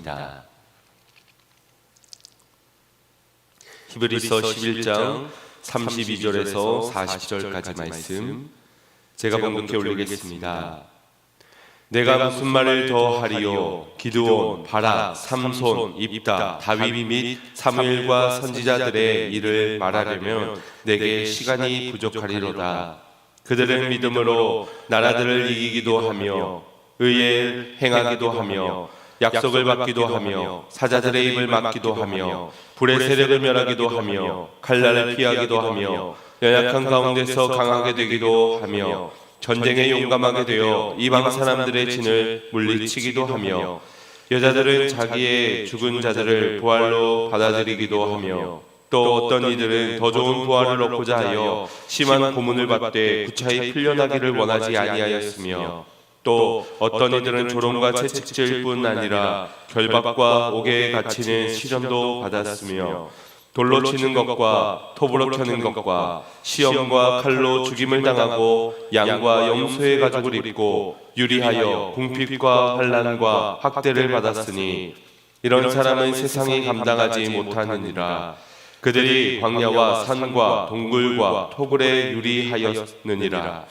하겠습니다. 히브리서 11장 32절에서 40절까지 말씀 제가 봉독해 올리겠습니다. 내가 무슨 말을 더 하리요? 기드온, 바락, 삼손, 입다, 다윗 및 사무엘과 선지자들의 일을 말하려면 내게 시간이 부족하리로다. 그들은 믿음으로 나라들을 이기기도 하며 의에 행하기도 하며 약속을 받기도 하며 사자들의 입을 막기도 하며 불의 세력을 멸하기도 하며 칼날을 피하기도 하며 연약한 가운데서 강하게 되기도 하며 전쟁에 용감하게 되어 이방 사람들의 진을 물리치기도 하며 여자들은 자기의 죽은 자들을 부활로 받아들이기도 하며 또 어떤 이들은 더 좋은 부활을 얻고자 하여 심한 고문을 받되 구차히 풀려나기를 원하지 아니하였으며 또 어떤 이들은 조롱과 채찍질 뿐 아니라 결박과 옥에 갇히는 시련도 받았으며 돌로 치는 것과 톱으로 켜는 것과 시험과 칼로 죽임을 당하고 양과 염소의 가죽을 입고 유리하여 궁핍과 환난과 학대를 받았으니 이런 사람은 세상이 감당하지 못하느니라. 그들이 광야와 산과 동굴과 토굴에 유리하였느니라.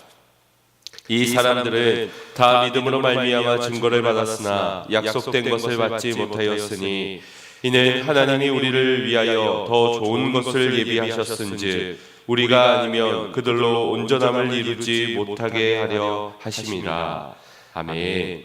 이 사람들은 다 믿음으로 말미암아 증거를 받았으나 약속된 것을 받지 못하였으니 이는 하나님이 우리를 위하여 더 좋은 것을 예비하셨은즉 우리가 아니면 그들로 온전함을 이루지 못하게 하려 하심이라. 아멘.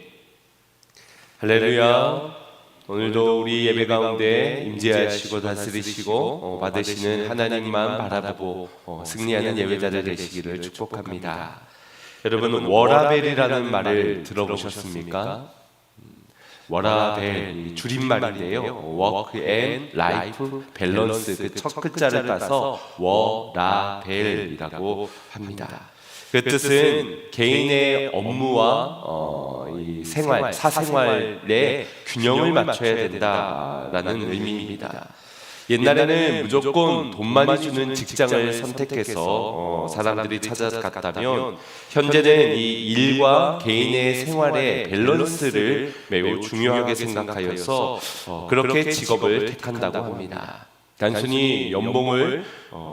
할렐루야. 오늘도 우리 예배 가운데 임재하시고 다스리시고 받으시는 하나님만 바라보고 승리하는 예배자들 되시기를 축복합니다. 여러분, 워라벨이라는 말을 들어보셨습니까? 워라벨, 줄임말인데요. Work and Life Balance, 그 첫 글자를 따서 워라벨이라고 합니다. 그 뜻은 개인의 업무와 이 생활, 사생활의 균형을 맞춰야 된다라는 의미입니다. 옛날에는 무조건 돈 많이 주는 직장을 선택해서 사람들이 찾아갔다면 현재는 이 일과 개인의 생활의 밸런스를 매우 중요하게 생각하여서 그렇게 직업을 택한다고 합니다. 단순히 연봉을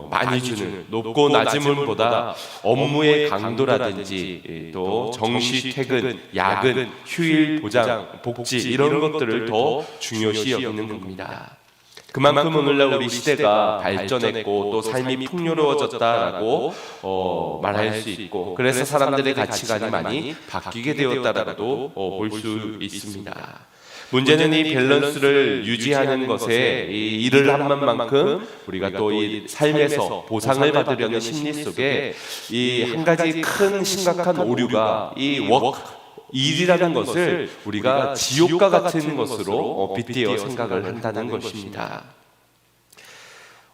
많이 주는 높고 낮음은 보다 업무의 강도라든지 또 정시 퇴근, 야근, 휴일 보장, 복지 이런 것들을 더 중요시 여기는 겁니다. 그만큼 오늘날 우리 시대가 발전했고 또 삶이 풍요로워졌다라고 말할 수 있고 그래서 사람들의 가치관이 많이 바뀌게 되었다라고도 볼 수 있습니다. 문제는 이 밸런스를 유지하는 것에 이 일을 한 만큼 우리가 또 이 삶에서 보상을 받으려는 심리 속에 이 한 가지 큰 심각한 오류가 이 일이라는 것을 우리가 지옥과 같은 것으로 빗대어 생각을 한다는 것입니다.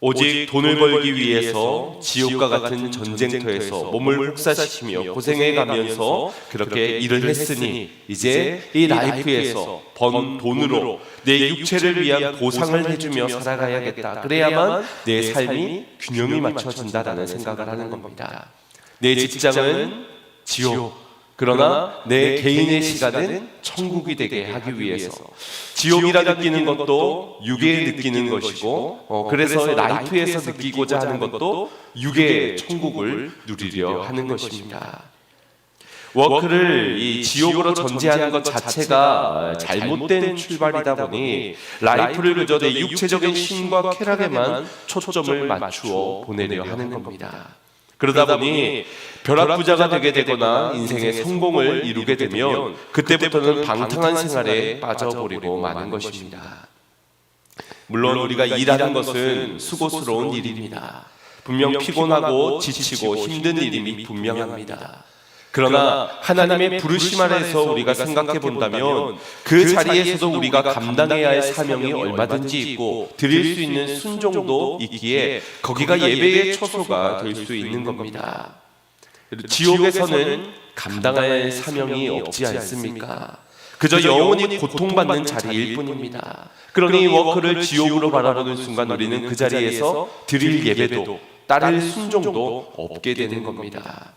오직 돈을 벌기 위해서 지옥과 같은 전쟁터에서 몸을 혹사시키며 고생해가면서 그렇게 일을 했으니 이제 이 라이프에서 번 돈으로 내 육체를 위한 보상을 해주며 살아가야겠다. 그래야만 내 삶이 균형이 맞춰진다라는 생각을 하는 겁니다. 내 직장은 지옥, 그러나 내 개인의 시간은 천국이 되게 하기 위해서 지옥이라 느끼는 것도 육에 느끼는 것이고 그래서 라이프에서 느끼고자 하는 것도 육의 천국을 누리려 하는 것입니다. 워크를 이 지옥으로 전제하는 것 자체가 잘못된 출발이다 보니 라이프를 그저 내 육체적인 쉼과 쾌락에만 초점을 맞추어 보내려 하는 겁니다. 그러다 보니 벼락부자가 되게 되거나 인생의 성공을 이루게 되면 그때부터는 방탕한 생활에 빠져버리고 마는 것입니다. 물론 우리가 일하는 것은 수고스러운 일입니다. 분명 피곤하고 지치고 힘든 일임이 분명합니다. 그러나 하나님의 부르심 안에서 우리가 생각해 본다면 그 자리에서도 우리가 감당해야 할 사명이 얼마든지 있고 드릴 수 있는 순종도 있기에 거기가 예배의 처소가 될 수 있는 겁니다. 지옥에서는 감당할 사명이 없지 않습니까? 그저 영원히 고통받는 자리일 뿐입니다. 그러니 워크를 지옥으로 바라보는 순간 우리는 그 자리에서 드릴 예배도 따를 순종도 없게 되는 겁니다.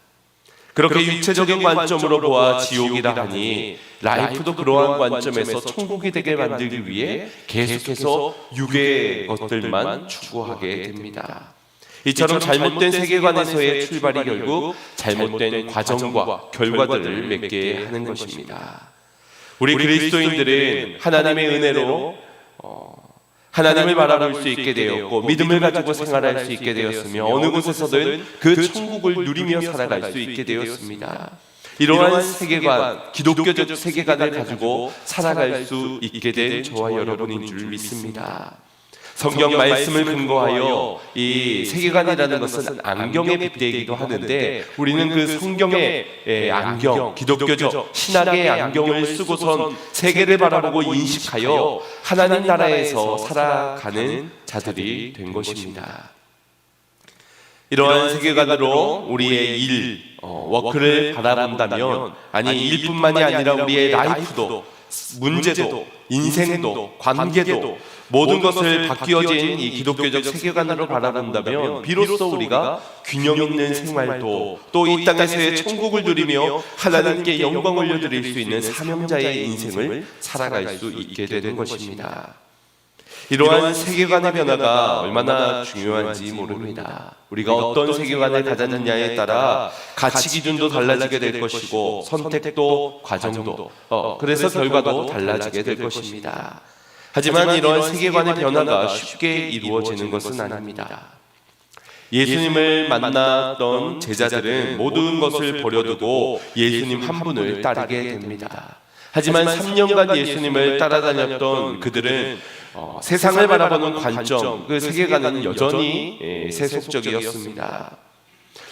그렇게 육체적인 관점으로 보아 지옥이라 하니 라이프도 그러한 관점에서 천국이 되게 만들기 위해 계속해서 육의 것들만 추구하게 됩니다. 이처럼 잘못된 세계관에서의 출발이 결국 잘못된 과정과 결과들을 맺게 하는 것입니다. 우리 그리스도인들은 하나님의 은혜로 하나님을 바라볼 수 있게 되었고 믿음을 가지고 생활할 수 있게 되었으며 어느 곳에서든 그 천국을 누리며 살아갈 수 있게 되었습니다. 이러한 세계관, 기독교적 세계관을 가지고 살아갈 수 있게 된 저와 여러분인 줄 믿습니다. 성경 말씀을 근거하여 이 세계관이라는 것은 안경에 빗대기도 하는데 우리는 그 성경의 안경, 기독교적 신학의 안경을 쓰고선 세계를 바라보고 인식하여 하나님 나라에서 살아가는 자들이 된 것입니다. 이러한 세계관으로 우리의 일, 워크를 바라본다면 아니 일뿐만이 아니라 우리의 라이프도 문제도 인생도 관계도 모든 것을 바뀌어진 이 기독교적 세계관으로 바라본다면 비로소 우리가 균형 있는 생활도 또 이 땅에서의 천국을 누리며 하나님께 영광 올려드릴 수 있는 사명자의 인생을 살아갈 수 있게 되는 것입니다. 이러한 세계관의 변화가 얼마나 중요한지 모릅니다. 우리가 어떤 세계관을 가졌느냐에 따라 가치 기준도 달라지게 될 것이고 선택도 과정도 그래서 결과도 달라지게 될 것입니다. 하지만 이러한 세계관의 변화가 쉽게 이루어지는 것은 아닙니다. 예수님을 만났던 제자들은 모든 것을 버려두고 예수님 한 분을 따르게 됩니다. 하지만 3년간 예수님을 따라다녔던 그들은 세상을 바라보는 관점, 그 세계관은 여전히 세속적이었습니다.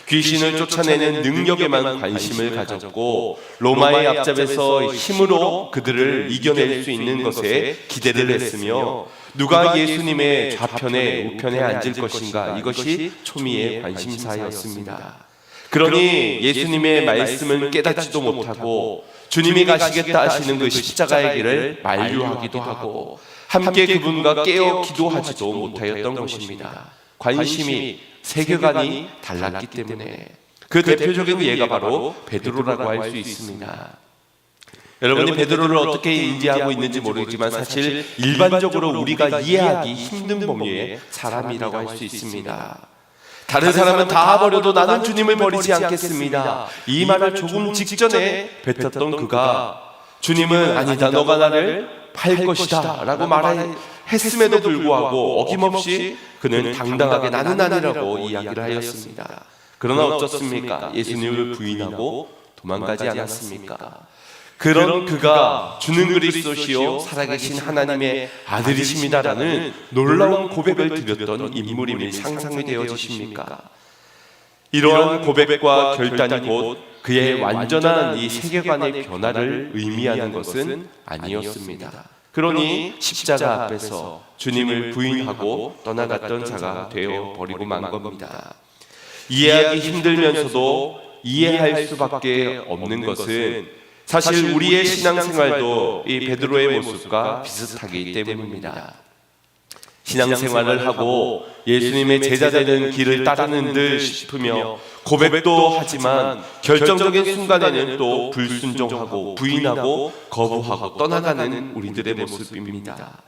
귀신을 쫓아내는 능력에만 관심을 가졌고 로마의 앞잡에서 힘으로 그들을 이겨낼 수 있는 것에 기대를 했으며 누가 예수님의 좌편에 우편에 앉을 것인가 이것이 초미의 관심사였습니다. 그러니 예수님의 말씀을 깨닫지도 못하고 주님이 가시겠다 하시는 그 십자가의 길을 만류하기도 하고 함께 그분과 깨어 기도하지도 못하였던 것입니다. 관심이 세계관이 달랐기 때문에 그 대표적인 예가 바로 베드로라고 할 수 있습니다. 여러분이 베드로를 어떻게 인지하고 있는지 모르겠지만 사실 일반적으로 우리가 이해하기 힘든 범위의 사람이라고 할 수 있습니다. 다른 사람은 다 버려도 나는 주님을 버리지 않겠습니다. 이 말을 조금 직전에 뱉었던 그가 주님은 아니다 너가 나를 팔 것이다 라고 말했음에도 불구하고 어김없이 그는 당당하게 나는 아니라고 이야기를 하였습니다. 그러나 어떻습니까? 예수님을 부인하고 도망가지 않았습니까? 그런 그가 주는 그리스도시요 살아계신 하나님의 아들이십니다라는 놀라운 고백을 드렸던 인물임이 상상이 되어지십니까? 이러한 고백과 결단이 곧 그의 완전한 이 세계관의 변화를 의미하는 것은 아니었습니다. 그러니 십자가 앞에서 주님을 부인하고 떠나갔던 자가 되어버리고 만 겁니다. 이해하기 힘들면서도 이해할 수밖에 없는 것은 사실 우리의 신앙생활도 이 베드로의 모습과 비슷하기 때문입니다. 신앙생활을 하고 예수님의 제자되는 길을 따르는 듯 싶으며 고백도 하지만 결정적인 순간에는 또 불순종하고 부인하고 거부하고 떠나가는 우리들의 모습입니다.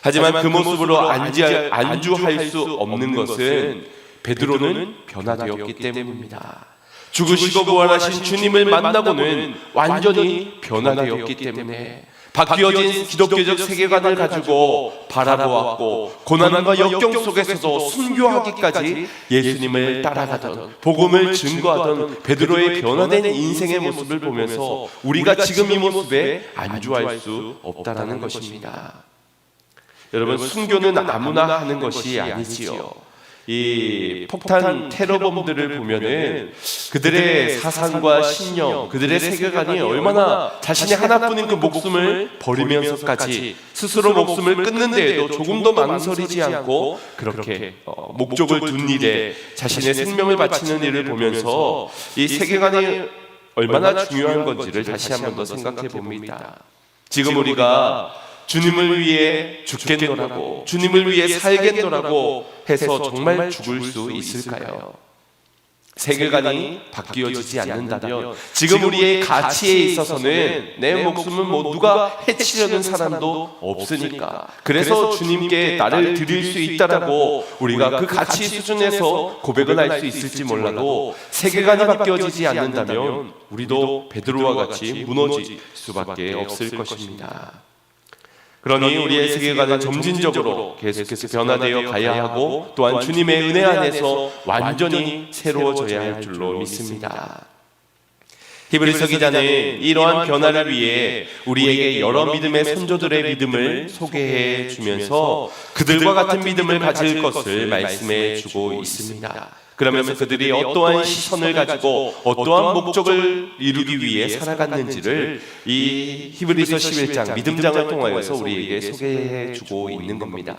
하지만 그 모습으로 안주할 수 없는 것은 베드로는 변화되었기 때문입니다. 죽으시고 부활하신 주님을 만나고는 완전히 변화되었기 때문에 바뀌어진 기독교적 세계관을 가지고 바라보았고 고난과 역경 속에서도 순교하기까지 예수님을 따라가던 복음을 증거하던 베드로의 변화된 인생의 모습을 보면서 우리가 지금 이 모습에 안주할 수 없다는 것입니다. 여러분 순교는 아무나 하는 것이 아니지요. 이 폭탄 테러범들을 보면은 그들의 사상과 신념, 그들의 세계관이 얼마나 자신의 하나뿐인 그 목숨을 버리면서까지 스스로 목숨을 끊는 데에도 조금도 망설이지 않고 그렇게 목적을 둔 일에 자신의 생명을 바치는 일을 보면서 이 세계관이 얼마나 중요한 건지를 다시 한 번 더 생각해 봅니다. 지금 우리가 주님을 위해 죽겠노라고 주님을 위해 살겠노라고 해서 정말 죽을 수 있을까요? 세계관이 바뀌어지지 않는다면 지금 우리의 가치에 있어서는 내 목숨은 뭐 누가 해치려는 사람도 없으니까, 그래서 주님께 나를 드릴 수 있다라고 우리가 그 가치 수준에서 고백을 할 수 있을지 몰라도 세계관이 바뀌어지지 않는다면 우리도 베드로와 같이 무너질 수밖에 없을 것입니다. 그러니 우리의 세계관은 점진적으로 계속해서 변화되어 가야 하고, 또한 주님의 은혜 안에서 완전히 새로워져야 할 줄로 믿습니다. 히브리서 기자는 이러한 변화를 위해 우리에게 여러 믿음의 선조들의 믿음을 소개해 주면서 그들과 같은 믿음을 가질 것을 말씀해 주고 있습니다. 그러면서 그들이 어떠한 시선을 가지고 어떠한 목적을 이루기 위해 살아갔는지를 이 히브리서 11장 믿음장을 통하여서 우리에게 소개해 주고 있는 겁니다.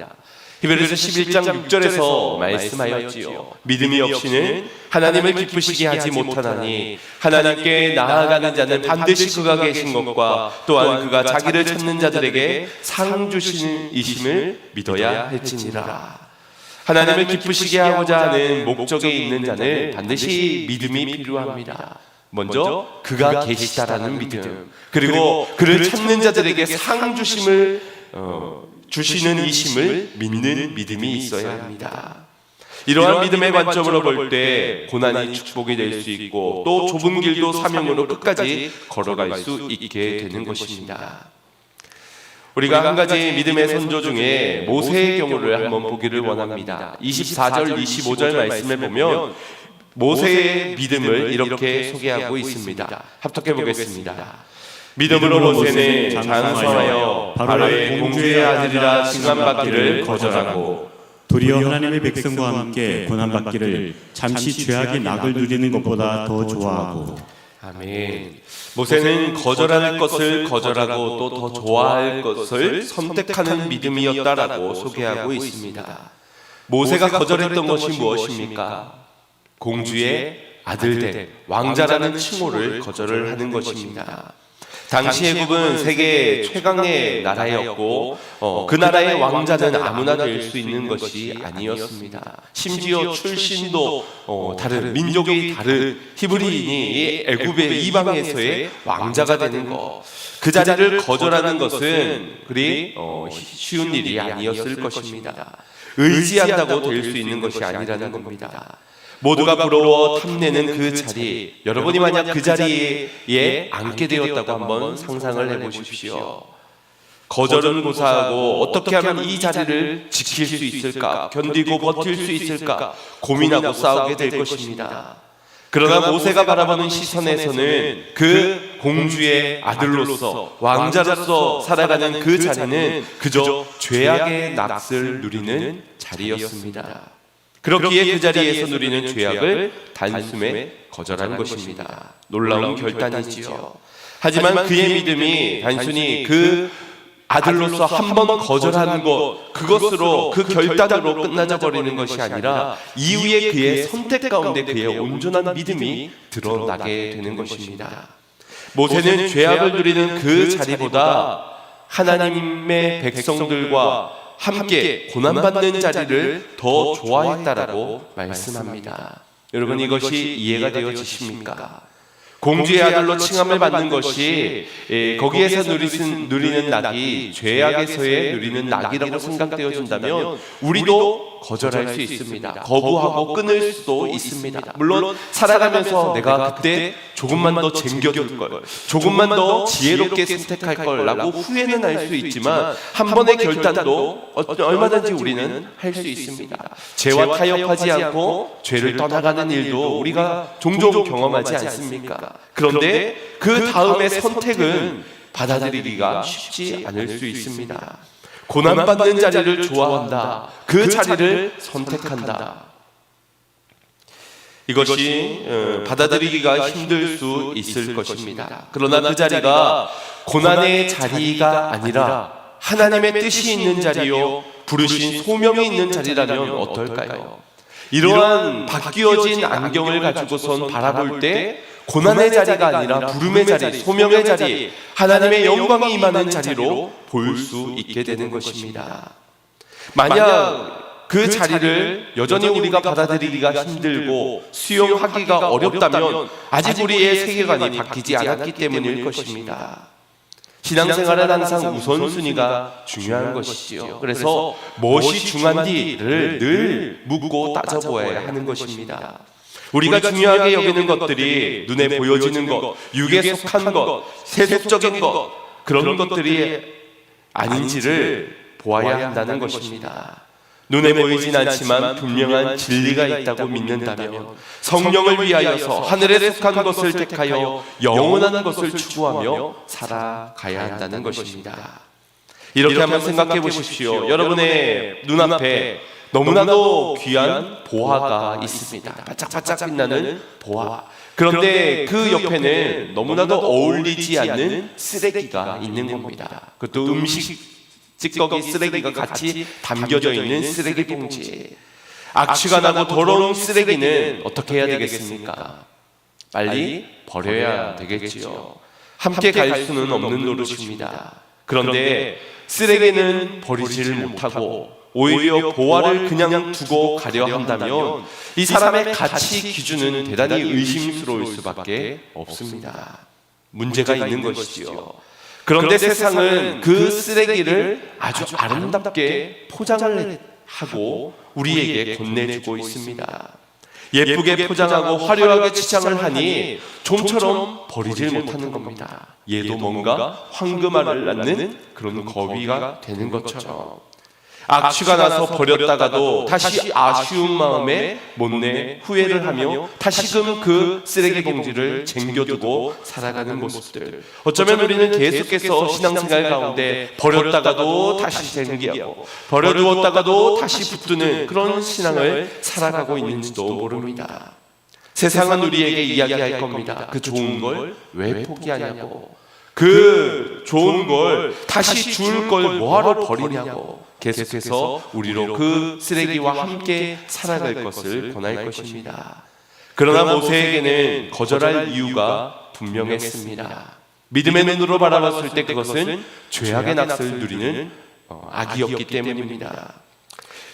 히브리서 11장 6절에서 말씀하였지요. 믿음이 없이는 하나님을 기쁘시게 하지 못하나니 하나님께 나아가는 자는 반드시 그가 계신 것과 또한 그가 자기를 찾는 자들에게 상 주시는 이심을 믿어야 할지니라. 하나님을 기쁘시게 하고자 하는 목적에 있는 자는 반드시 믿음이 필요합니다. 먼저 그가 계시다라는 믿음, 그리고 그를 찾는 자들에게 상 주심을 주시는 이심을 믿는 믿음이 있어야 합니다. 이러한 믿음의 관점으로 볼 때 고난이 축복이 될 수 있고, 또 좁은 길도 사명으로 끝까지 걸어갈 수 있게 되는 것입니다. 우리가 한 가지 믿음의 선조 중에 모세의 경우를 한번 보기를 원합니다. 24절, 25절 말씀에 보면 모세의 믿음을 이렇게 소개하고 있습니다. 합독해 보겠습니다. 믿음으로 모세는 장성하여 바로의 공주의 아들이라 칭함받기를 거절하고 도리어 하나님의 백성과 함께 고난받기를 잠시 죄악의 낙을 누리는 것보다 더 좋아하고. 아멘. 모세는 거절할 것을 거절하고 또 더 좋아할 것을 선택하는 믿음이었다라고 소개하고 있습니다. 모세가 거절했던 것이 무엇입니까? 공주의 아들된 왕자라는 칭호를 거절을 하는 것입니다. 당시 애굽은 세계 최강의 나라였고 그 나라의 왕자는 아무나 될 수 있는 것이 아니었습니다. 심지어 출신도 다른 민족이 다른 히브리인이 애굽의 이방에서의 왕자가 되는 것, 그 자리를 거절하는 것은 그리 쉬운 일이 아니었을 것입니다. 의지한다고 될 수 있는 것이 아니라는 겁니다. 모두가 부러워 탐내는 그 자리, 여러분이 만약 그 자리에 앉게 되었다고 한번 상상을 해보십시오. 거절은 고사하고 어떻게 하면 이 자리를 지킬 수 있을까, 견디고 버틸 수 있을까 고민하고 싸우게 될 것입니다. 그러나 모세가 바라보는 시선에서는 그 공주의 아들로서 왕자로서 살아가는 그 자리는 그저 죄악의 낯을 누리는 자리였습니다. 그렇기에 그 자리에서 누리는 죄악을 단숨에 거절하는 것입니다. 놀라운 결단이지요. 하지만 그의 믿음이 단순히 그 아들로서 한 번 거절하는 것, 그것으로 그 결단으로 끝나져 버리는 것이 아니라 이후에 그의 선택 가운데 그의 온전한 믿음이 드러나게 되는 것입니다. 모세는 죄악을 누리는 그 자리보다 하나님의 백성들과 함께 고난받는 자리를 더 좋아했다라고 말씀합니다. 여러분, 이것이 이해가 되어지십니까? 공주의 아들로 칭함을 받는 것이 거기에서 누리는 낙이 죄악에서의 누리는 낙이라고 생각되어진다면 우리도 거절할 수 있습니다. 거부하고 끊을 수도 있습니다. 물론 살아가면서 내가 그때 조금만 더 챙겨줄 걸, 조금만 더 지혜롭게 선택할 걸라고 후회는 할 수 있지만 한 번의 결단도 얼마든지 우리는 할 수 있습니다. 죄와 타협하지 않고 죄를 떠나가는 일도 우리가 종종 경험하지 않습니까? 그런데 그 다음의 선택은 받아들이기가 쉽지 않을 수 있습니다. 고난받는 자리를 좋아한다. 그 자리를 선택한다. 이것이 받아들이기가 힘들 수 있을 것입니다. 그러나 그 자리가 고난의 자리가 아니라 하나님의 뜻이 있는 자리요, 부르신 소명이 있는 자리라면 어떨까요? 이러한 바뀌어진 안경을 가지고선 바라볼 때 고난의 자리가 아니라 부름의 자리, 소명의 자리, 하나님의 영광이 임하는 자리로 볼 수 있게 되는 것입니다. 만약 그 자리를 여전히 우리가 받아들이기가 힘들고 수용하기가 어렵다면 아직 우리의 세계관이 바뀌지 않았기 때문일 것입니다. 신앙생활은 항상 우선순위가 중요한 것이지요. 그래서 무엇이 중요한지를 늘 묻고 따져보아야 하는 것입니다. 우리가 중요하게 여기는 것들이 눈에 보여지는 것, 육에 속한 것, 세속적인 것, 그런 것들이 아닌지를 보아야 한다는 것입니다. 눈에 보이진 않지만 분명한 진리가 있다고 믿는다면 성령을 위하여서 하늘에 속한 것을 택하여 영원한 것을 추구하며 살아가야 한다는 것입니다. 이렇게 한번 생각해 보십시오. 여러분의 눈앞에 너무나도 귀한 보화가 있습니다. 반짝반짝 빛나는 보화. 그런데 그 옆에는 너무나도 어울리지 않는 쓰레기가 있는 겁니다. 그것도 음식 찌꺼기 쓰레기가 같이 담겨져 있는 쓰레기 봉지. 악취가 나고 더러운 쓰레기는 어떻게 해야 되겠습니까? 빨리 버려야 되겠지요. 함께 갈 수는 없는 노릇입니다. 그런데 쓰레기는 버리지를 못하고 오히려 보화를 그냥 두고 가려 한다면 이 사람의 가치 기준은 대단히 의심스러울 수밖에 없습니다. 문제가 있는 것이지요. 그런데 세상은 그 쓰레기를 아주 아름답게 포장을 하고 우리에게 건네주고 있습니다. 예쁘게 포장하고 화려하게 치장을 하니 좀처럼 버리질 못하는 겁니다. 얘도 뭔가 황금알을 낳는 그런 거위가 되는 것처럼. 악취가 나서 버렸다가도 다시 아쉬운 마음에 못내 후회를 하며 다시금 그 쓰레기 봉지를 쟁겨두고 살아가는 모습들. 어쩌면 우리는 계속해서 신앙생활 가운데 버렸다가도 다시 쟁기하고 버려두었다가도 다시 붙드는 그런 신앙을 살아가고 있는지도 모릅니다. 세상은 우리에게 이야기할 겁니다. 그 좋은 걸 왜 포기하냐고, 그 좋은 걸 다시 줄 걸 뭐하러 버리냐고 계속해서 우리로 그 쓰레기와 함께 살아갈 것을 권할 것입니다. 그러나 모세에게는 거절할 이유가 분명했습니다. 믿음의 눈으로 바라봤을 때 그것은 죄악의 낯을 누리는 악이었기 때문입니다.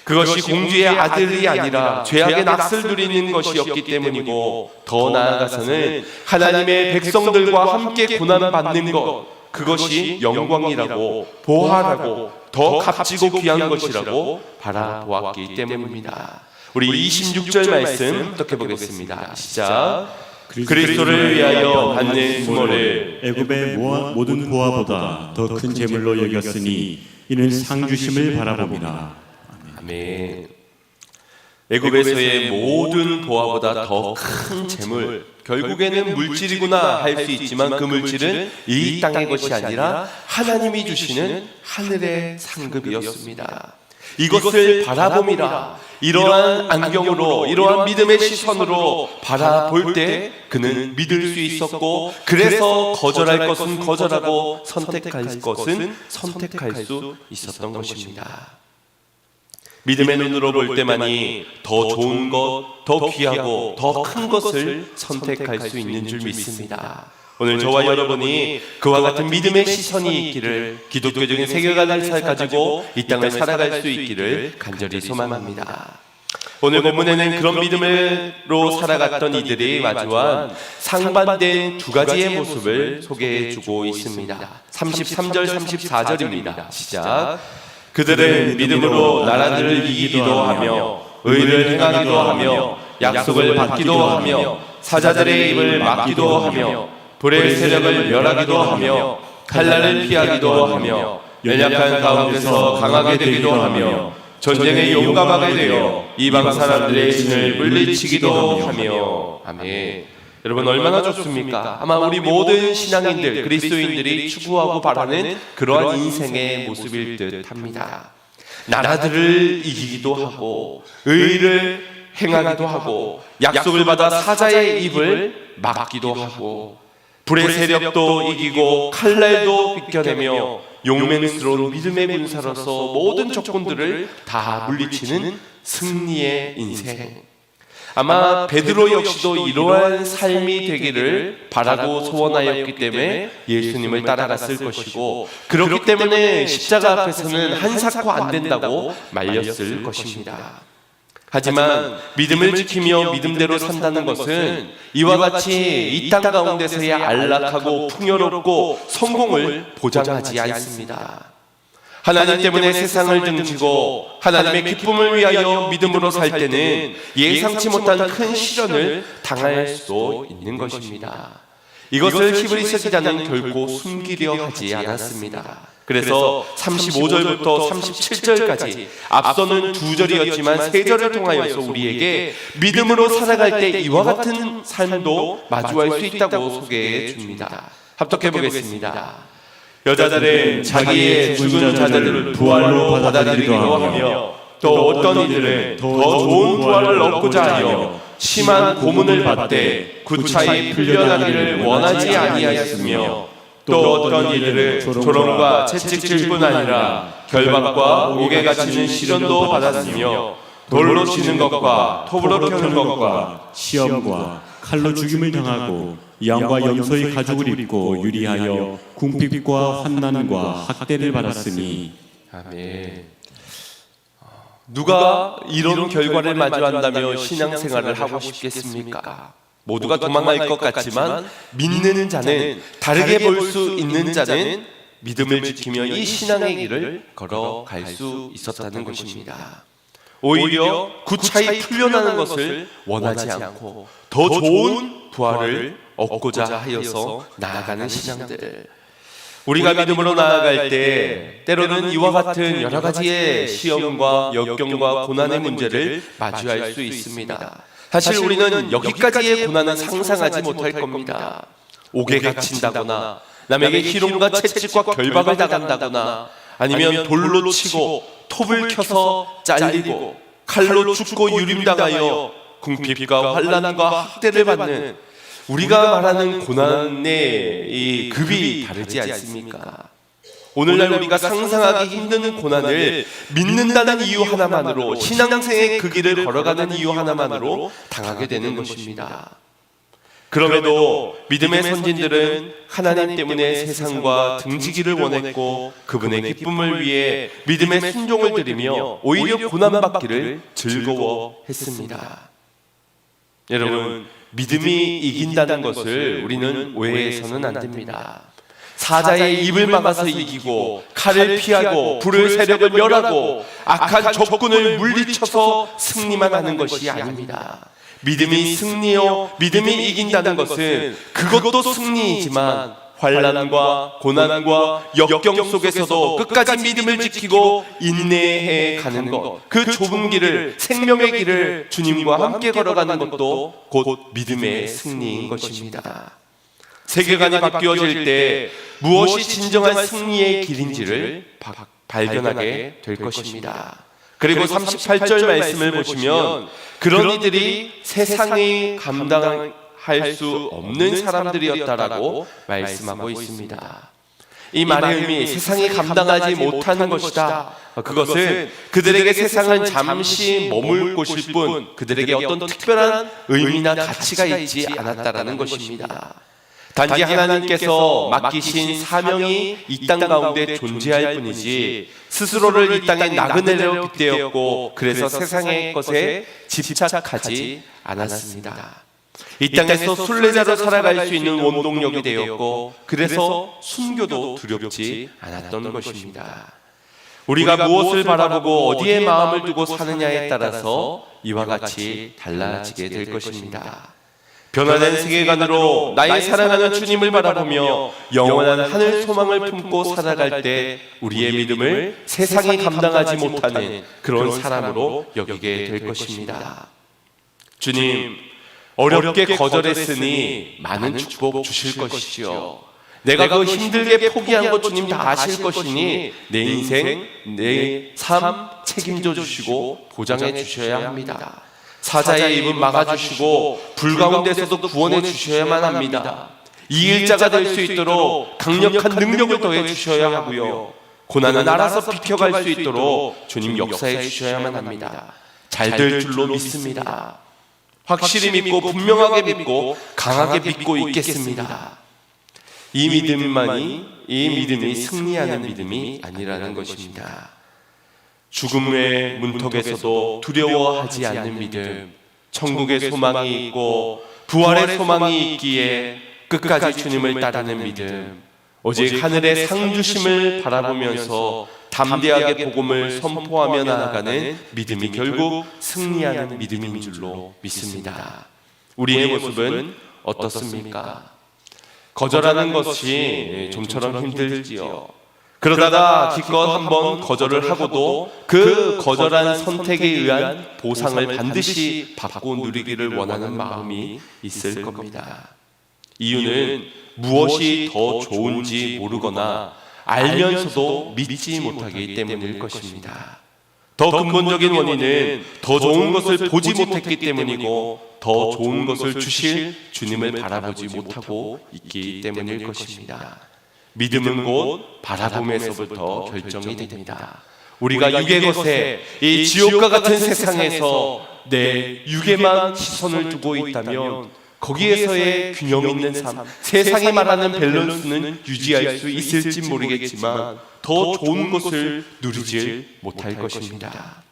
그것이 공주의 아들이 아니라 죄악의 낯을 누리는 것이었기 때문이고, 더 나아가서는 하나님의 백성들과 함께 고난받는 것, 그것이 영광이라고 보화라고 더 값지고 귀한 것이라고 바라보았기 때문입니다. 우리 26절 말씀 어떻게 보겠습니다. 시작. 그리스도를 위하여 받는 수모를 애굽의 모든 보화보다 더 큰 재물로 여겼으니 이는 상 주심을 바라봅니다. 아멘. 애굽에서의 모든 보화보다 더 큰 재물, 결국에는 물질이구나 할 수 있지만 그 물질은 이 땅의 것이 아니라 하나님이 주시는 하늘의 상급이었습니다. 이것을 바라봄이라. 이러한 안경으로, 이러한 믿음의 시선으로 바라볼 때 그는 믿을 수 있었고, 그래서 거절할 것은 거절하고 선택할 것은 선택할 수 있었던 것입니다. 믿음의 눈으로 볼 때만이 더 좋은 것, 더 귀하고 더 큰 것을 선택할 수 있는 줄 믿습니다. 오늘 저와 여러분이 그와 같은 믿음의 시선이 있기를, 기독교적인 세계관을 가지고 이 땅을 살아갈 수 있기를 간절히 소망합니다. 오늘 본문에는 그런 믿음으로 살아갔던 이들이 마주한 상반된 두 가지의 모습을 소개해주고 있습니다. 33절, 34절입니다. 시작. 그들은 믿음으로 나라들을 이기기도 하며 의를 행하기도 하며 약속을 받기도 하며 사자들의 입을 막기도 하며 불의 세력을 멸하기도 하며 칼날을 피하기도 하며 연약한 가운데서 강하게 되기도 하며 전쟁에 용감하게 되어 이방 사람들의 신을 물리치기도 하며. 아멘. 여러분, 얼마나 좋습니까? 아마 우리 모든 신앙인들, 그리스도인들이 추구하고 바라는 그러한 인생의 모습일 듯합니다. 나라들을 이기기도 하고 의를 행하기도 하고 약속을 받아 사자의 입을 막기도 하고 불의 세력도 이기고 칼날도 비껴내며 용맹스러운 믿음의 군사로서 모든 적군들을 다 물리치는 승리의 인생. 아마 베드로 역시도 이러한 삶이 되기를 바라고 소원하였기 때문에 예수님을 따라갔을 것이고, 그렇기 때문에 십자가 앞에서는 한사코 안 된다고 말렸을 것입니다. 하지만 믿음을 지키며 믿음대로 산다는 것은 이와 같이 이 땅 가운데서의 안락하고 풍요롭고 성공을 보장하지 않습니다. 하나님 때문에 세상을 등지고 하나님의 기쁨을 위하여 믿음으로 살 때는 예상치 못한 큰 시련을 당할 수도 있는 것입니다. 이것을 히브리서 기자는 결코 숨기려 하지 않았습니다. 그래서 35절부터 37절까지 앞서는 2절이었지만 3절을 통하여서 우리에게 믿음으로 살아갈 때 이와 같은 삶도 마주할 수 있다고 소개해 줍니다. 합독해 보겠습니다. 여자들은 자기의 죽은 자들을 부활로 받아들이기도 하며, 또 어떤 이들은 더 좋은 부활을 얻고자 하여 심한 고문을 받되 구차히 풀려나기를 원하지 아니하였으며, 또 어떤 이들은 조롱과 채찍질뿐 아니라 결박과 옥에 갇히는 시련도 받았으며, 돌로 치는 것과 톱으로 켜는 것과 시험과 칼로 죽임을 당하고 양과 염소의 가죽을 입고 유리하여 궁핍과 환난과 학대를 받았으니. 아멘. 누가 이런 결과를 마주한다며 신앙생활을 하고 싶겠습니까? 모두가 도망갈 것 같지만 믿는 자는, 다르게 볼 수 있는 자는 믿음을 지키며 이 신앙의 길을 걸어갈 수 있었다는 것입니다. 오히려 구차히 풀려나는 것을 원하지 않고 더 좋은 부활을 얻고자 하여서 나아가는 신앙들. 우리가 믿음으로 나아갈 때 때로는 이와 같은 여러 가지의 시험과 역경과 고난의 문제를 마주할 수 있습니다. 사실 우리는 여기까지의 고난은 상상하지 못할 겁니다. 옥에 갇힌다거나, 남에게 희롱과 채찍과 결박을 당한다거나, 아니면 돌로 치고 톱을 켜서 잘리고 칼로 죽고 유림당하여 궁핍과 환난과 학대를 받는, 우리가 말하는 고난의 이 급이 다르지 않습니까? 오늘날 우리가 상상하기 힘든 고난을 믿는다는 이유 하나만으로, 신앙생의 그 길을 걸어가는 이유 하나만으로 당하게 되는 것입니다. 그럼에도 믿음의 선진들은 하나님 때문에 세상과 등지기를 원했고, 그분의 기쁨을 위해 믿음의 순종을 드리며 오히려 고난받기를 즐거워했습니다. 여러분, 믿음이 이긴다는 것을 우리는 오해해서는 안 됩니다. 사자의 입을 막아서 이기고, 칼을 피하고, 불의 세력을 멸하고, 악한 적군을 물리쳐서 승리만 하는 것이 아닙니다. 믿음이 승리요, 믿음이 이긴다는 것은 그것도 승리이지만 환난과 고난과 역경 속에서도 끝까지 믿음을 지키고 인내해 가는 것, 그 좁은 길을, 생명의 길을 주님과 함께 걸어가는 것도 곧 믿음의 승리인 것입니다. 세계관이 바뀌어질 때 무엇이 진정한 승리의 길인지를 발견하게 될 것입니다. 그리고 38절 말씀을 보시면 그런 이들이 세상이 감당할 수 없는 사람들이었다라고 말씀하고 있습니다. 이 말의 의미, 세상이 감당하지 못하는 것이다. 그것은 그들에게 세상은 잠시 머물 곳일 뿐 그들에게 어떤 특별한 의미나 가치가 있지 않았다라는 것입니다. 단지 하나님께서 맡기신 사명이 이 땅 가운데 존재할 뿐이지 스스로를 이 땅에 나그네로 빗대었고, 그래서 세상의 것에 집착하지 않았습니다. 이 땅에서 순례자로 살아갈 수 있는 원동력이 되었고, 그래서 순교도 두렵지 않았던 것입니다. 우리가 무엇을 바라보고 어디에 마음을 두고 사느냐에 따라서 이와 같이 달라지게 될 것입니다. 변화된 세계관으로 나의 사랑하는 주님을 바라보며 영원한 하늘 소망을 품고 살아갈 때 우리의 믿음을 세상이 감당하지 못하는 그런 사람으로 여기게 될 것입니다. 주님, 어렵게 거절했으니 많은 축복 주실 것이지요. 내가 그 힘들게 포기한 것 주님 다 아실 것이니 내 인생, 내 삶 책임져 주시고 보장해 주셔야 합니다. 사자의 입은 막아주시고 불 가운데서도 구원해 주셔야만 합니다. 이 일자가 될 수 있도록 강력한 능력을 더해 주셔야 하고요, 고난은 알아서 비켜갈 수 있도록 주님 역사해 주셔야만 합니다. 잘 될 줄로 믿습니다. 확실히 믿고 분명하게 믿고 강하게 믿고 있겠습니다. 이 믿음이 승리하는 믿음이 아니라는 것입니다. 죽음의 문턱에서도 두려워하지 않는 믿음, 천국의 소망이 있고 부활의 소망이 있기에 끝까지 주님을 따르는 믿음, 오직 하늘의 상 주심을 바라보면서 담대하게 복음을 선포하며 나아가는 믿음이 결국 승리하는 믿음인 줄로 믿습니다. 우리의 모습은 어떻습니까? 거절하는 것이 좀처럼 힘들지요. 그러다가 기껏 한번 거절을 하고도 그 거절한 선택에 의한 보상을 반드시 받고 누리기를 원하는 마음이 있을 겁니다. 이유는 무엇이 더 좋은지 모르거나 알면서도 믿지 못하기 때문일 것입니다. 더 근본적인 원인은 더 좋은 것을 보지 못했기 때문이고 더 좋은 것을 주실 주님을 바라보지 못하고 있기 때문일 것입니다. 믿음은 곧 바라봄에서부터 결정이 됩니다. 우리가 육의 것에 이 지옥과 같은 세상에서 내 육에만 시선을 두고 있다면 거기에서의 균형 있는 삶, 세상이 말하는 밸런스는 유지할 수 있을지 모르겠지만 더 좋은 것을 누리질 못할 것입니다.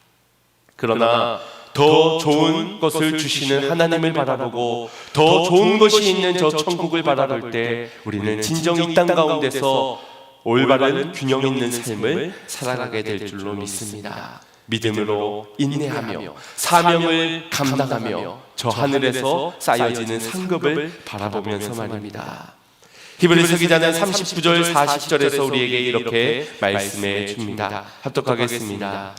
그러나 더 좋은 것을 주시는 하나님을 바라보고 더 좋은 것이 있는 저 천국을 바라볼 때 우리는 진정 이 땅 가운데서 올바른 균형 있는 삶을 살아가게 될 줄로 믿습니다. 믿음으로 인내하며 사명을 감당하며 저 하늘에서 쌓여지는 상급을 바라보면서 말입니다. 히브리서 기자는 39절 40절에서 우리에게 이렇게 말씀해 줍니다. 합독하겠습니다.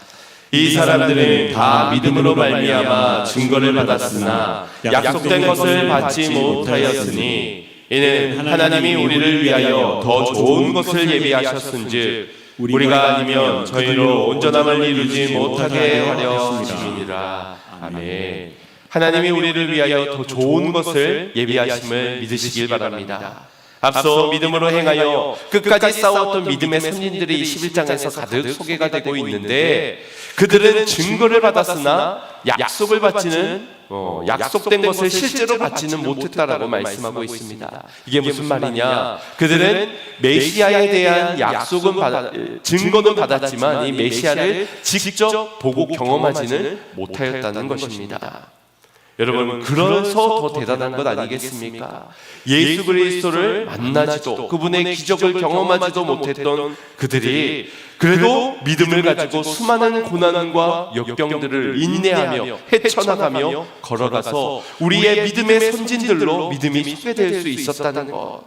이 사람들은 다 믿음으로 말미암아 증거를 받았으나 약속된 것을 받지 못하였으니 이는 하나님이 우리를 위하여 더 좋은 것을 예비하셨은즉 우리가 아니면 저희로 온전함을 이루지 못하게 하려 하심이니라. 아멘. 하나님이 우리를 위하여 더 좋은 것을 예비하심을 믿으시길 바랍니다. 앞서 믿음으로 행하여 끝까지 싸웠던 믿음의 선진들이 11장에서 가득 소개가 되고 있는데 그들은 증거를 받았으나 약속을 받지는 약속된 것을 실제로 받지는 못했다라고 말씀하고 있습니다. 이게 무슨 말이냐? 그들은 메시아에 대한 증거는 받았지만 이 메시아를 직접 보고 경험하지는 못하였다는 것입니다. 여러분, 그래서 더 대단한 것 아니겠습니까? 예수 그리스도를 만나지도 그분의 기적을 경험하지도 못했던 그들이 그래도 믿음을 가지고 수많은 고난과 역경들을 인내하며 헤쳐나가며 걸어가서 우리의 믿음의 선진들로 믿음이 소개될 수 있었다는 것,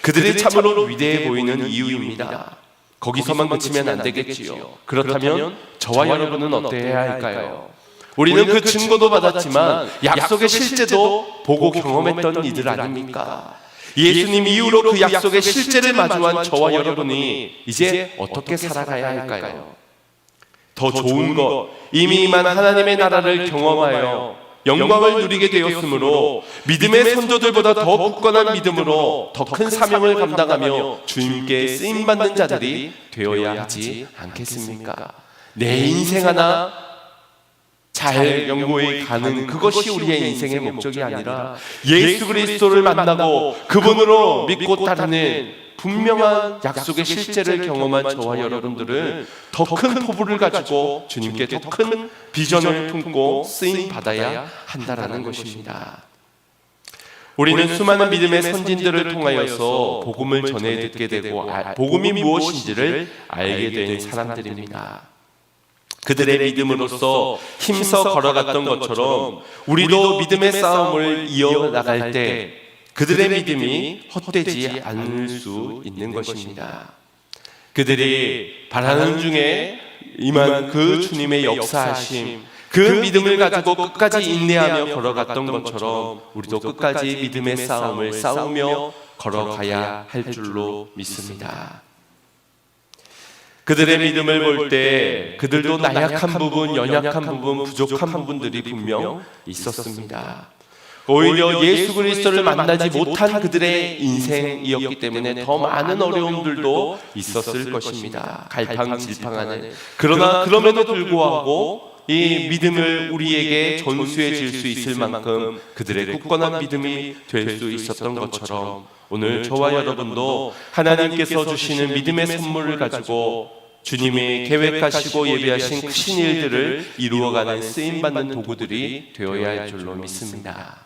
그들이 참으로 위대해 보이는 이유입니다. 거기서만 그치면 안 되겠지요. 그렇다면 저와 여러분은 어때야 할까요? 우리는 그 증거도 받았지만 약속의 실제도 보고 경험했던 이들 아닙니까? 예수님 이후로 그 약속의 실제를 마주한 저와 여러분이 이제 어떻게 살아가야 할까요? 더 좋은 것, 이미 임한 하나님의 나라를 경험하여 영광을 누리게 되었으므로 믿음의 선조들보다 더 굳건한 믿음으로 더 큰 사명을 감당하며 주님께 쓰임받는 자들이 되어야 하지 않겠습니까? 내 인생 하나 잘 영구히 가는 그것이 우리의 인생의 목적이 아니라 예수 그리스도를 만나고 그분으로 믿고 따르는 분명한 약속의 실제를 경험한 저와 여러분들은 더 큰 포부를 가지고 주님께 더 큰 비전을 품고 쓰임 받아야 한다라는 것입니다. 우리는 수많은 믿음의 선진들을 통하여서 복음을 전해 듣게 되고 복음이 무엇인지를 알게 된 사람들입니다. 그들의 믿음으로써 힘써 걸어갔던 것처럼 우리도 믿음의 싸움을 이어나갈 때 그들의 믿음이 헛되지 않을 수 있는 것입니다. 그들이 바라는 중에 임한 그 주님의 역사하심, 그 믿음을 가지고 끝까지 인내하며 걸어갔던 것처럼 우리도 끝까지 믿음의 싸움을 싸우며 걸어가야 할 줄로 믿습니다. 그들의 믿음을 볼 때 그들도 나약한 부분, 연약한 부분, 부족한 부분들이 분명 있었습니다. 오히려 예수 그리스도를 만나지 못한 그들의 인생이었기 때문에 더 많은 어려움들도 있었을 것입니다. 갈팡질팡하는. 그러나 그럼에도 불구하고 이 믿음을 우리에게 전수해 줄 수 있을 만큼 그들의 굳건한 믿음이 될 수 있었던 것처럼 오늘 저와 여러분도 하나님께서 주시는 믿음의 선물을 가지고 주님이 계획하시고 예비하신 크신 일들을 이루어가는 쓰임받는 도구들이 되어야 할 줄로 믿습니다.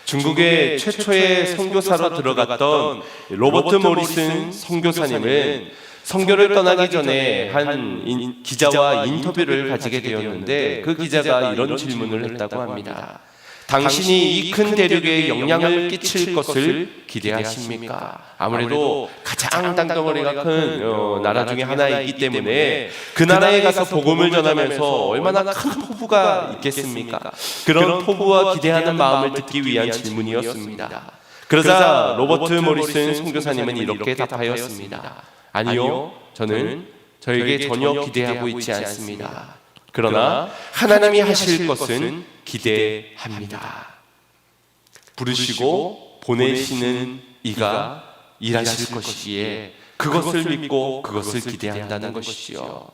중국의 최초의 선교사로 들어갔던 로버트 모리슨 선교사님은 선교를 떠나기 전에 한 기자와 인터뷰를 가지게 되었는데 그 기자가 이런 질문을 했다고 합니다. 당신이 이 큰 대륙에 영향을 끼칠 것을 기대하십니까? 아무래도 가장 땅덩어리가 큰 나라 중에 하나이기 때문에 그 나라에 가서 복음을 전하면서 얼마나 큰 포부가 있겠습니까? 그런 포부와 기대하는 마음을 듣기 위한 질문이었습니다. 그러자 로버트 모리슨 선교사님은 이렇게 답하였습니다. 아니요, 저는 저에게 전혀 기대하고 있지 않습니다. 그러나 하나님이 하실 것은 기대합니다. 부르시고 보내시는 이가 일하실 것이기에 그것을 믿고 그것을 기대한다는 것이지요.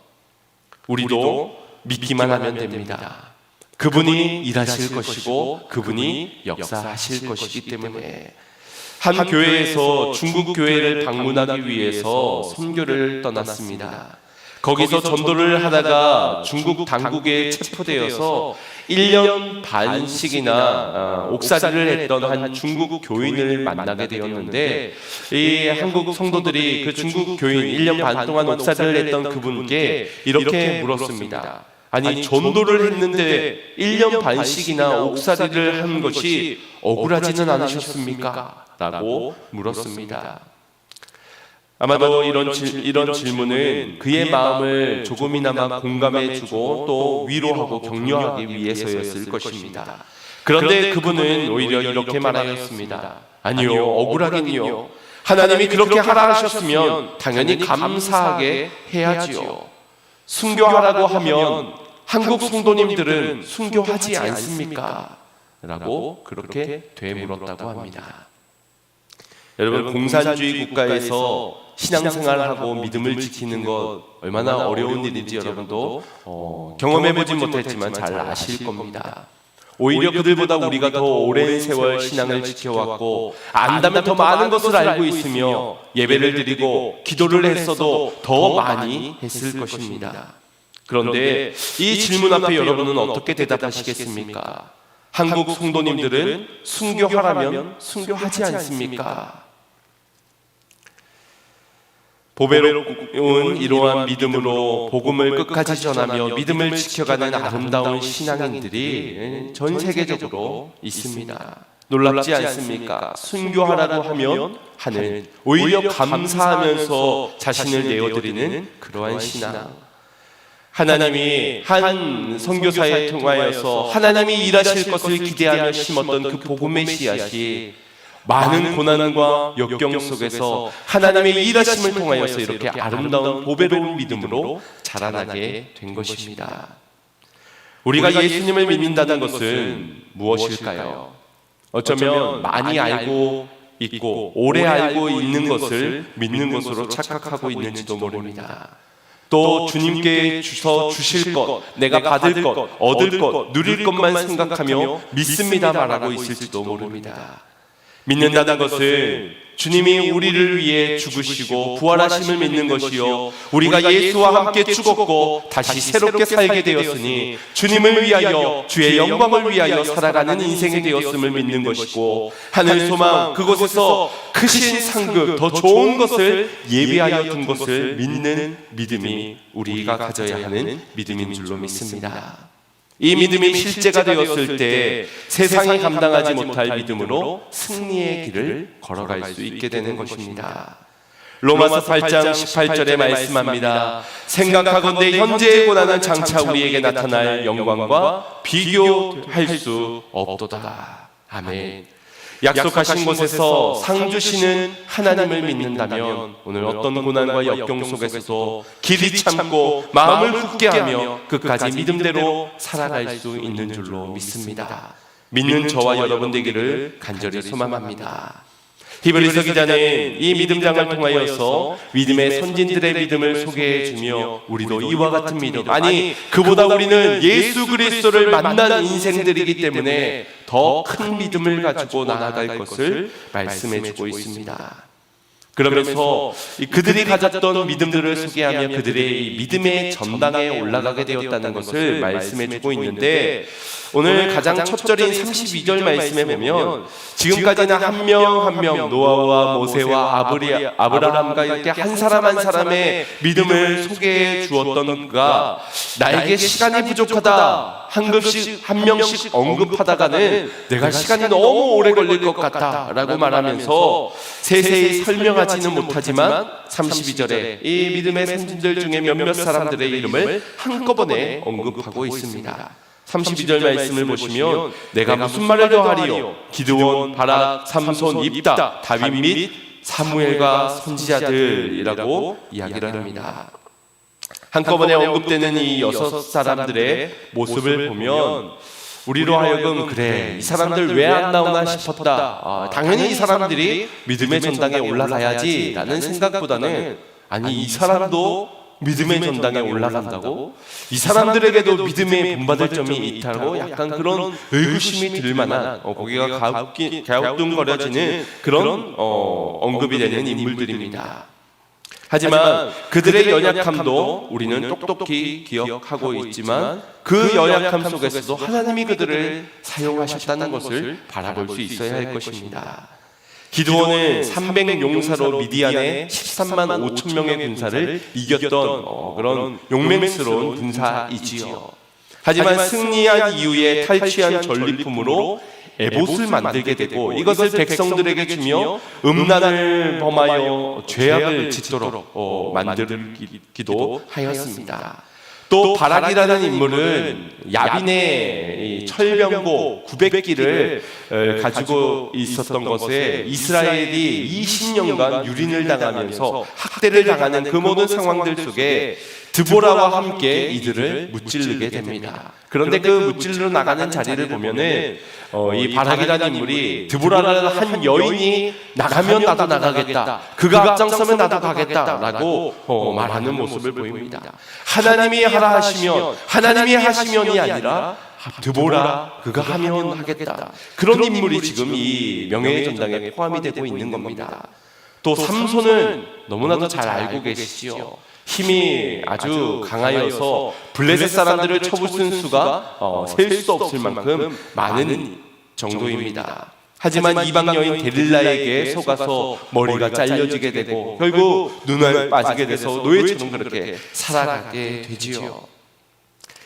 우리도 믿기만 하면 됩니다. 그분이 일하실 것이고 그분이 역사하실 것이기 때문에 한 교회에서 중국 교회를 방문하기 위해서 선교를 떠났습니다. 거기서 전도를 하다가 중국 당국에 체포되어서 1년 반씩이나 옥살이를 했던 한 중국 교인을 만나게 되었는데 이 한국 성도들이 그 중국 교인 1년 반 동안 옥살이를 했던 그분께 이렇게 물었습니다. 아니 전도를 했는데 1년 반씩이나 옥살이를 한 것이 억울하지는 않으셨습니까? 라고 물었습니다. 아마도 이런 질문은 그의 마음을 조금이나마 공감해주고 또 위로하고 격려하기 위해서였을 것입니다. 그런데 그분은 오히려 이렇게 말하였습니다. 아니요, 억울하긴요. 하나님이 그렇게 하라 하셨으면 당연히 감사하게 해야지요. 순교하라고 하면 한국 성도님들은 순교하지 않습니까? 라고 그렇게 되물었다고 합니다. 여러분, 공산주의 국가에서 신앙생활하고 믿음을 지키는 것 얼마나 어려운 일인지 여러분도 경험해보진 못했지만 잘 아실 겁니다. 오히려 그들보다 우리가 더 오랜 세월 신앙을 지켜왔고 안다면 더 많은 것을 알고 있으며 예배를 드리고 기도를 했어도 더 많이 했을 것입니다. 그런데 이 질문 앞에 여러분은 어떻게 대답하시겠습니까? 한국 성도님들은 순교하라면 순교하지 않습니까? 보배로운 이러한 믿음으로 복음을 끝까지 전하며 믿음을 지켜가는 아름다운 신앙인들이 전 세계적으로 있습니다. 놀랍지 않습니까? 순교하라고 하는 오히려 감사하면서 자신을 내어드리는 그러한 신앙. 하나님이 한 선교사에 통하여서 하나님이 일하실 것을 기대하며 심었던 그 복음의 씨앗이 많은 고난과 역경 속에서 하나님의 일하심을 통하여서 이렇게 아름다운 보배로운 믿음으로 자라나게 된 것입니다. 우리가 예수님을 믿는다는 것은 무엇일까요? 어쩌면 많이 알고 있고 오래 알고 있는 것을 믿는 것으로 착각하고 있는지도 모릅니다. 또 주님께 주실 것, 내가 받을 것, 얻을 것, 누릴 것만 생각하며 믿습니다 말하고 있을지도 모릅니다. 믿는다는 것은 주님이 우리를 위해 죽으시고 부활하심을 믿는 것이요, 우리가 예수와 함께 죽었고 다시 새롭게 살게 되었으니 주님을 위하여 주의 영광을 위하여 살아가는 인생이 되었음을 믿는 것이고, 하늘 소망 그곳에서 크신 상급 더 좋은 것을 예비하여 둔 것을 믿는 믿음이 우리가 가져야 하는 믿음인 줄로 믿습니다. 이 믿음이 실제가 되었을 때 세상이 감당하지 못할 믿음으로 승리의 길을 걸어갈 수 있게 되는 것입니다. 로마서 8장 18절에 말씀합니다. 생각하건대 현재의 고난은 장차 우리에게 나타날 영광과 비교할 수 없도다. 아멘. 약속하신 곳에서 상 주시는 하나님을 믿는다면 오늘 어떤 고난과 역경 속에서도 길이 참고 마음을 굳게 하며 끝까지 믿음대로 살아갈 수 있는 줄로 믿습니다. 믿는 저와 여러분 되기를 간절히 소망합니다. 히브리서 기자는 이 믿음장을 통하여서 믿음의 선진들의 믿음을 소개해주며 우리도 이와 같은 믿음, 아니 그보다 우리는 예수 그리스도를 만난 인생들이기 때문에 더 큰 믿음을 가지고 나아갈 것을 말씀해주고 있습니다. 그러면서 그들이 가졌던 믿음들을 소개하며 그들의 믿음의 전당에 올라가게 되었다는 것을 말씀해주고 있는데, 오늘 가장 첫 절인 32절 말씀에 보면 지금까지는 한 명 한 명 노아와 모세와 아브라함과 이렇게 한 사람 한 사람의 믿음을 소개해 주었던 그가 나에게 시간이 부족하다, 한 명씩 언급하다가는 내가 시간이 너무 오래 걸릴 것 같다 라고 말하면서 세세히 설명하지는 못하지만 32절에 이 믿음의 선진들 중에 몇몇 사람들의 이름을 한꺼번에 언급하고 있습니다. 32절 말씀을 보시면 내가 무슨 말을 더하리요? 기드온, 바락, 삼손, 입다, 다윗 및 사무엘과 선지자들이라고 이야기를 합니다. 한꺼번에 언급되는 이 6사람들의 모습을 보면 우리로 하여금 그래, 이 사람들 왜 안 나오나 싶었다. 당연히 이 사람들이 믿음의 전당에 올라가야지 라는 생각보다는, 아니 이 사람도 믿음의 전당에 올라간다고? 이 사람들에게도 믿음에 본받을 점이 있다고? 약간 그런 의구심이 들 만한, 거기가 갸우뚱거려지는 그런 언급이 되는 인물들입니다. 하지만 그들의 연약함도 우리는 똑똑히 기억하고 있지만 그 연약함 속에서도 하나님이 그들을 사용하셨다는 것을 바라볼 수 있어야 할 것입니다. 기드온은 300용사로 미디안의 13만 5천 명의 군사를 이겼던 그런 용맹스러운 군사이지요. 하지만 승리한 이후에 탈취한 전리품으로 에봇을 만들게 되고 이것을 백성들에게 주며 음란을 범하여 죄악을 짓도록 만들기도 하였습니다. 또 바락이라는 인물은 야빈의 철병고 900기를 가지고 있었던 것에 이스라엘이 20년간 유린을 당하면서 학대를 당하는 그 모든 상황들 속에 드보라와 함께 이들을 무찌르게 됩니다. 그런데 그 무찔러 나가는 자리를 보면은 이 바락이라는 인물이 드보라라는 한 여인이 나가면 나도 나가겠다, 그가 앞장서면 나도 가겠다라고 말하는 모습을 보입니다. 하나님이 하라 하시면 하나님이 하시면이 아니라 드보라 그가 하면 하겠다, 그런 인물이 지금 이 명예의 전당에 포함이 되고 있는 겁니다. 또 삼손은 너무나도 잘 알고 계시지요. 힘이 아주 강하여서 블레셋 사람들을 쳐부순 수가 셀 수 없을 만큼 많은 정도입니다. 하지만 이방 여인 데릴라에게 속아서 머리가 잘려지게 되고 결국 눈알 빠지게 돼서 노예처럼 그렇게 살아가게 되지요.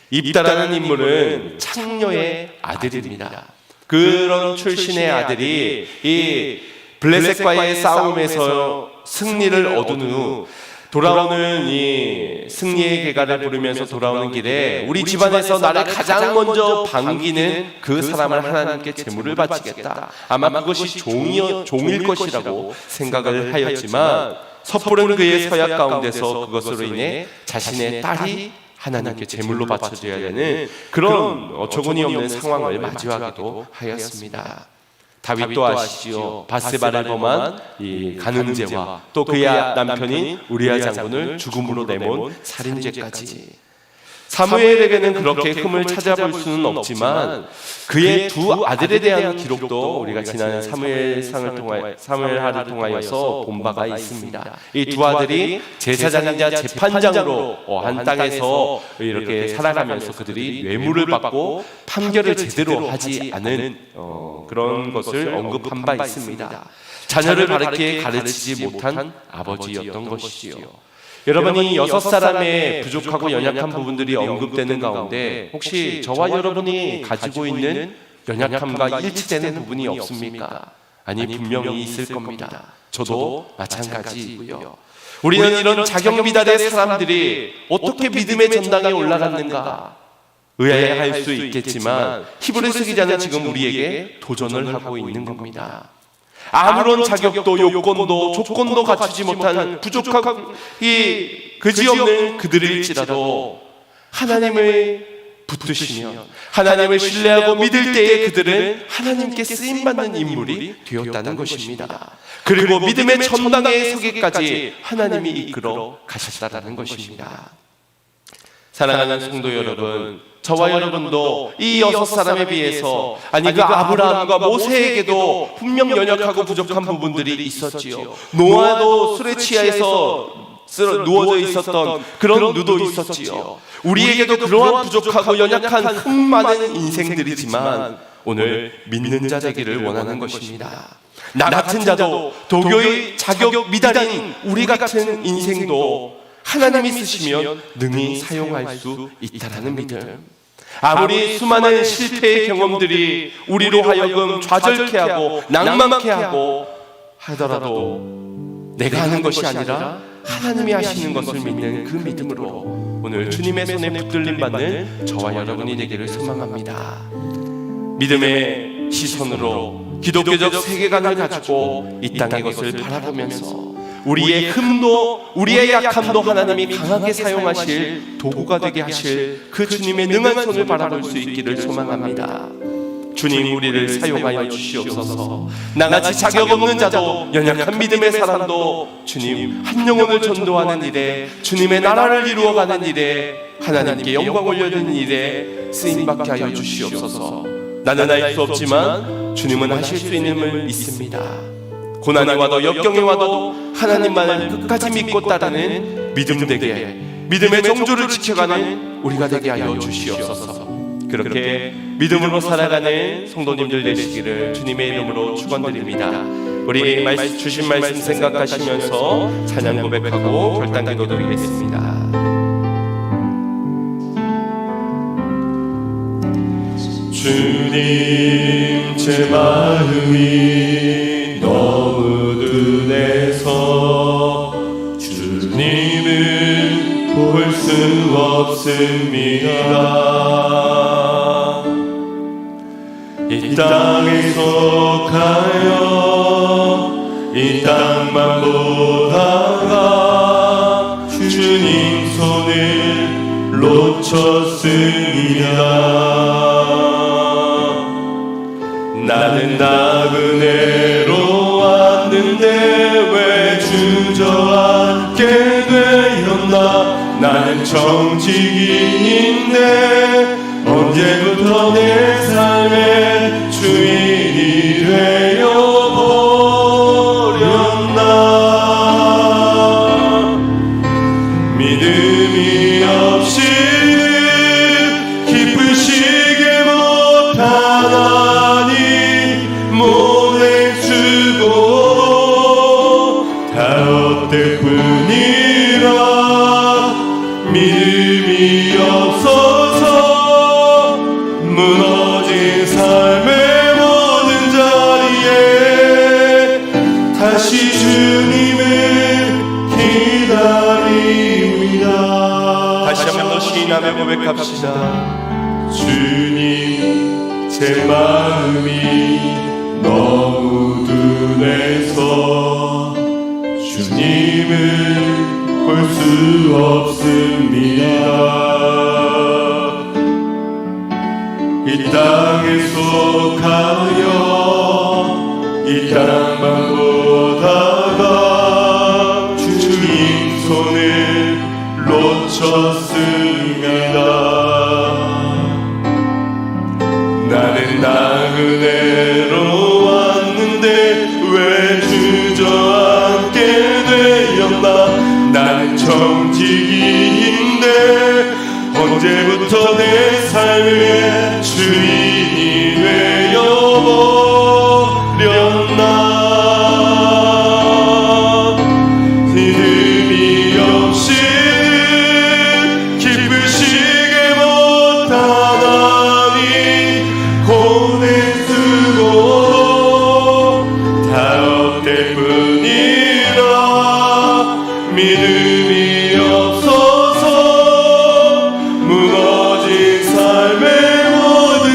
입다라는 인물은 창녀의 아들입니다. 그런 출신의 아들이 이 블레셋과의 싸움에서 승리를 얻은 후 돌아오는 이 승리의 개가를 부르면서 돌아오는 길에 우리 집안에서 나를 가장 먼저 반기는 그 사람을 하나님께 제물을 바치겠다, 아마 그것이 종일 것이라고 생각을 하였지만 섣부른 그의 서약 가운데서 그것으로 인해 자신의 딸이 하나님께 제물로 바쳐져야 되는 그런 어처구니 없는 상황을 맞이하기도 하였습니다. 다윗도 아시지요. 바세바를 범한 이 간음죄와 또 그의 남편인 우리아 장군을 죽음으로 내몬 살인죄까지. 사무엘에게는 그렇게 흠을 찾아볼 수는 없지만 그의 두 아들에 대한 기록도 우리가 지난 사무엘하를 통하여서 본 바가 있습니다. 이 두 아들이 제사장이자 재판장으로 한 땅에서 이렇게 살아가면서 그들이 뇌물을 받고 판결을 제대로 하지 않은 그런 것을 언급한 바 있습니다. 자녀를 바르게 가르치지 못한 아버지였던 것이지요. 여러분이 6사람의 부족하고 연약한 부분들이 언급되는 가운데 혹시 저와 여러분이 가지고 있는 연약함과 일치되는 부분이 없습니까? 아니, 분명히 있을 겁니다. 저도 마찬가지이고요. 우리는 이런 자경비달의 사람들이 어떻게 믿음의 전당에 올라갔는가 의아해할 수 있겠지만 히브리서 기자는 지금 우리에게 도전을 하고 있는 겁니다. 아무런 자격도 요건도 조건도 갖추지 못한 부족하고 그지없는 그들일지라도 하나님을 붙드시면 하나님을 신뢰하고 믿을 때에 그들은 하나님께 쓰임받는 인물이 되었다는 것입니다. 그리고 믿음의 전당에 서기까지 하나님이 이끌어 가셨다는 것입니다. 사랑하는 성도 여러분, 저와 여러분도 이 6사람에 비해서 그 아브라함과 모세에게도 분명 연약하고 부족한 부분들이 있었지요. 노아도 술에 취해서 누워져 있었던 그런 누도 있었지요. 우리에게도 그러한 부족하고 연약한 흠 많은 인생들이지만 오늘 믿는 자 되기를 원하는 것입니다. 나 같은 자도 도교의 자격 미달인 우리 같은 인생도 하나님이 쓰시면 능히 사용할 수 있다는 믿음. 아무리 수많은 실패의 경험들이 우리로 하여금 좌절케 하고 낭만케 하고 하더라도 내가 하는 것이 아니라 하나님이 하시는 것을 믿는 그 믿음으로 오늘 주님의 손에 붙들림 받는 저와 여러분이 되기를 소망합니다. 믿음의 시선으로 기독교적 세계관을 가지고 이 땅의 것을 바라보면서 우리의 흠도 우리의 약함도 하나님이 강하게 사용하실 도구가 되게 하실 그 주님의 능한 손을 바라볼 수 있기를 소망합니다. 주님, 우리를 사용하여 주시옵소서. 나같이 자격 없는 자도 연약한 믿음의 사람도 주님 한 영혼을 전도하는 일에, 주님의 나라를 이루어가는 일에, 하나님께 영광 올려드리는 일에 쓰임받게 하여 주시옵소서. 나는 알 수 없지만 주님은 하실 수 있음을 믿습니다. 고난이 와도 역경이 와도 하나님만을 끝까지 믿고 따르는 믿음 되게, 믿음의 정조를 지켜가는 우리가 되게 하여 주시옵소서. 그렇게 믿음으로 살아가는 성도님들 되시기를 주님의 이름으로 축원드립니다. 우리 주신 말씀 생각하시면서 찬양 고백하고 결단 기도 드리겠습니다. 주님, 제 마음이 너무 둔해서 주님을 볼 수 없습니다. 이 땅에서 가요 이 땅만 보다가 주님 손을 놓쳤습니다. 나는 나그네로 왔는데 왜 주저앉게 되었나. 나는 정직인인데 언제부터 내 삶의 주인이 되어버렸나. 믿음이 없이 기쁘시게 못하나니 모내 주고 다 헛되뿐이라. 믿음이 없어서 무너진 삶의 모든 자리에 다시 주님을 기다립니다. 다시 한 번 더 시인하며 고백합시다. 주님, 제 마음이 너무 둔해서 주님을 볼 수 없습니다. 이 땅에서 가요 이 땅만 보다가 주님 손을 놓쳤습니다. 나는 나그네로 왔는데 왜 주저앉게 되었나. 나는 정직인인데 언제부터 내 삶의 주인이 되어버렸나. 믿음이 없이 기쁘시게 못하나니 고뇌쓰고 다 헛되뿐이라. 믿음이 없어서 무너진 삶의 모든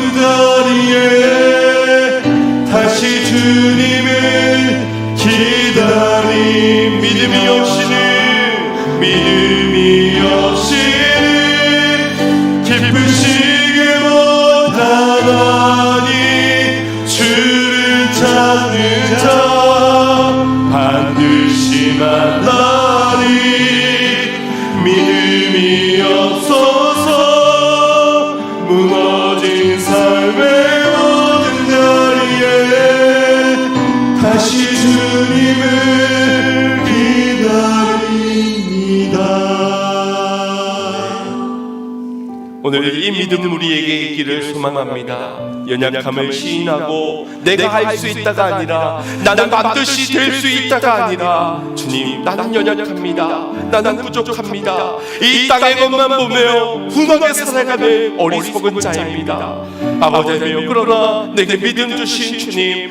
오늘 이 믿음 우리에게 있기를 소망합니다. 연약함을 시인하고 내가 할 수 있다가 아니라 나는 반드시 될 수 있다가 아니라 주님 나는 연약합니다. 나는 부족합니다. 이 땅의 것만 보며 훌하게 살아가는 어리석은 자입니다. 아버지여, 그러나 내게 믿음 주신 주님,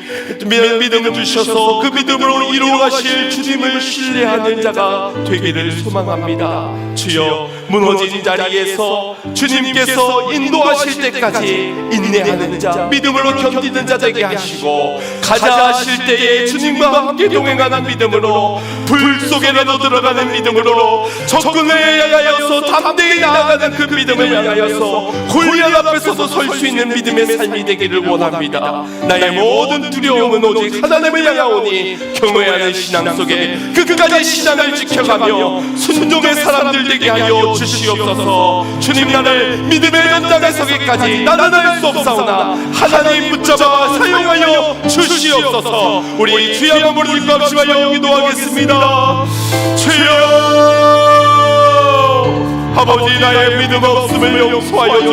믿음을 주셔서 그 믿음으로 이루어가실 주님을 신뢰하는 자가 되기를 소망합니다. 주여, 무너진 자리에서 주님께서 인도하실 때까지 인내하는 자, 믿음으로 견디는 자 되게 하시고, 가자 하실 때에 주님과 함께 동행하는 믿음으로, 불 속에라도 들어가는 믿음으로, 적군을 향하여서 담대히 나아가는 그 믿음을 향하여서 골리앗 앞에서도 설 수 있는 믿음의 삶이 되기를 원합니다. 나의 모든 두려움은 오직 하나님을 향하오니 경외하는 신앙 속에 끝까지 신앙을 지켜가며 순종의 사람들 되게 하여 주시옵소서. 주님, 나를 믿음의 연장에 서기까지 나는 할 수 없사오나 하나님 붙잡아 사용하여 주시옵소서. 우리 주의 한번 부르짖고 합심하여 기도하겠습니다. 주여, 아버지, 나의 믿음 없음을 용서하여 주시옵소서.